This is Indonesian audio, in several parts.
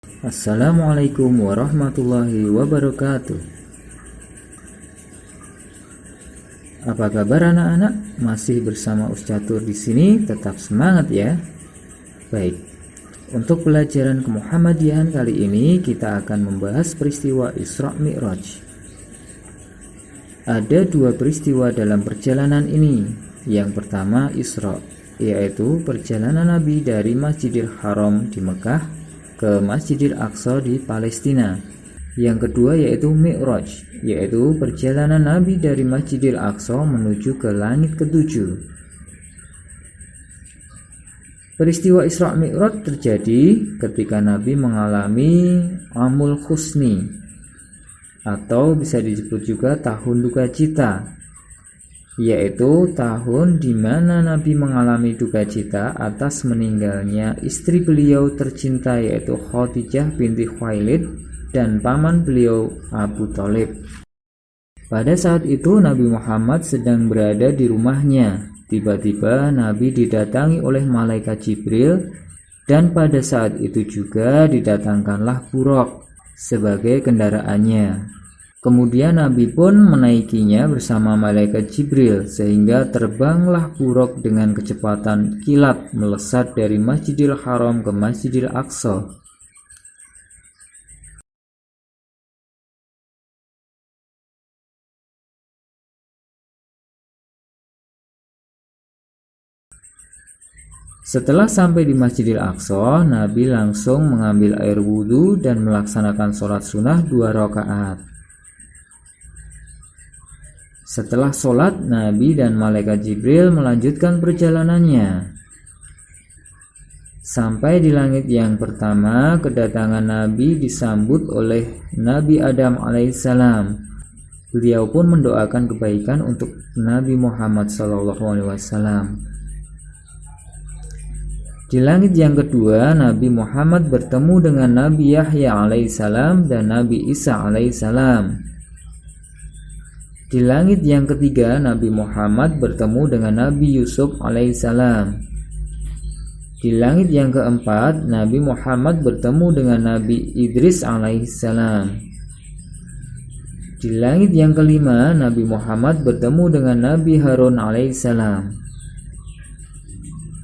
Assalamualaikum warahmatullahi wabarakatuh. Apa kabar anak-anak? Masih bersama Ustaz Catur di sini, tetap semangat ya. Baik. Untuk pelajaran kemuhammadiyahan kali ini kita akan membahas peristiwa Isra Mi'raj. Ada dua peristiwa dalam perjalanan ini. Yang pertama Isra, yaitu perjalanan Nabi dari Masjidil Haram di Mekah ke Masjidil Aqsa di Palestina. Yang kedua yaitu Mi'raj, yaitu perjalanan Nabi dari Masjidil Aqsa menuju ke langit ketujuh. Peristiwa Isra Mi'raj terjadi ketika Nabi mengalami Amul Husni, atau bisa disebut juga tahun duka cita, yaitu tahun di mana Nabi mengalami duka cita atas meninggalnya istri beliau tercinta, yaitu Khadijah binti Khuwailid dan paman beliau Abu Thalib. Pada saat itu Nabi Muhammad sedang berada di rumahnya. Tiba-tiba Nabi didatangi oleh malaikat Jibril, dan pada saat itu juga didatangkanlah buraq sebagai kendaraannya. Kemudian Nabi pun menaikinya bersama malaikat Jibril, sehingga terbanglah buraq dengan kecepatan kilat melesat dari Masjidil Haram ke Masjidil Aqsa. Setelah sampai di Masjidil Aqsa, Nabi langsung mengambil air wudhu dan melaksanakan sholat sunnah 2 rakaat. Setelah sholat, Nabi dan malaikat Jibril melanjutkan perjalanannya. Sampai di langit yang pertama, kedatangan Nabi disambut oleh Nabi Adam alaihissalam. Beliau pun mendoakan kebaikan untuk Nabi Muhammad SAW. Di langit yang kedua, Nabi Muhammad bertemu dengan Nabi Yahya alaihissalam dan Nabi Isa alaihissalam. Di langit yang ketiga, Nabi Muhammad bertemu dengan Nabi Yusuf alaihissalam. Di langit yang keempat, Nabi Muhammad bertemu dengan Nabi Idris alaihissalam. Di langit yang kelima, Nabi Muhammad bertemu dengan Nabi Harun alaihissalam.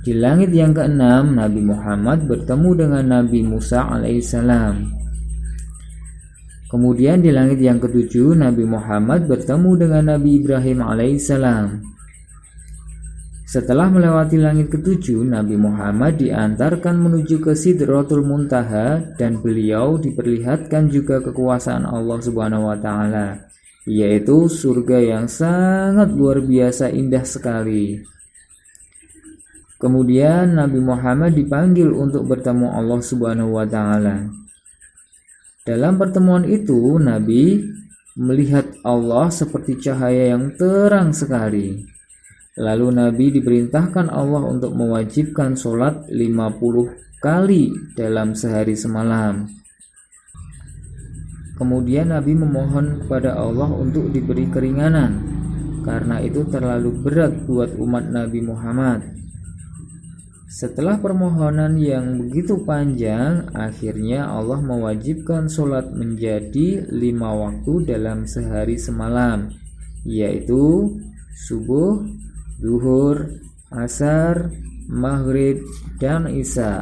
Di langit yang keenam, Nabi Muhammad bertemu dengan Nabi Musa alaihissalam. Kemudian di langit yang ketujuh, Nabi Muhammad bertemu dengan Nabi Ibrahim alaihissalam. Setelah melewati langit ketujuh, Nabi Muhammad diantarkan menuju ke Sidratul Muntaha, dan beliau diperlihatkan juga kekuasaan Allah Subhanahu wa Ta'ala, yaitu surga yang sangat luar biasa indah sekali. Kemudian Nabi Muhammad dipanggil untuk bertemu Allah Subhanahu wa Ta'ala. Dalam pertemuan itu, Nabi melihat Allah seperti cahaya yang terang sekali. Lalu Nabi diperintahkan Allah untuk mewajibkan sholat 50 kali dalam sehari semalam. Kemudian Nabi memohon kepada Allah untuk diberi keringanan, karena itu terlalu berat buat umat Nabi Muhammad. Setelah permohonan yang begitu panjang, akhirnya Allah mewajibkan sholat menjadi 5 waktu dalam sehari semalam, yaitu subuh, zuhur, asar, maghrib, dan isya.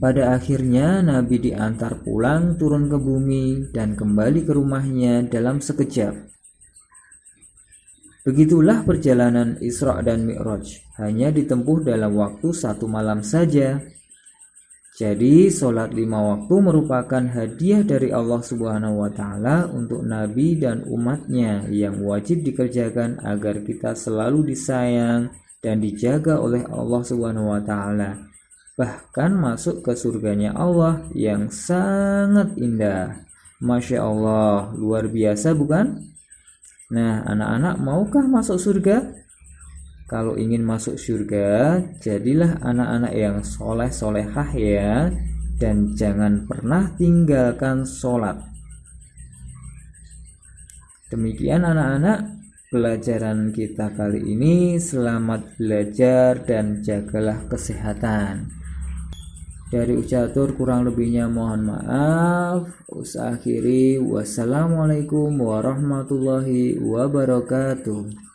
Pada akhirnya Nabi diantar pulang turun ke bumi dan kembali ke rumahnya dalam sekejap. Begitulah perjalanan Isra dan Mi'raj, hanya ditempuh dalam waktu 1 malam saja. Jadi sholat 5 waktu merupakan hadiah dari Allah Subhanahu wa Ta'ala untuk Nabi dan umatnya, yang wajib dikerjakan agar kita selalu disayang dan dijaga oleh Allah Subhanahu wa Ta'ala, bahkan masuk ke surganya Allah yang sangat indah. Masya Allah, luar biasa bukan? Nah, anak-anak maukah masuk surga? Kalau ingin masuk surga, jadilah anak-anak yang soleh-solehah ya, dan jangan pernah tinggalkan sholat. Demikian anak-anak, pelajaran kita kali ini. Selamat belajar dan jagalah kesehatan. Dari ucatur kurang lebihnya mohon maaf. Usakhiri wassalamualaikum warahmatullahi wabarakatuh.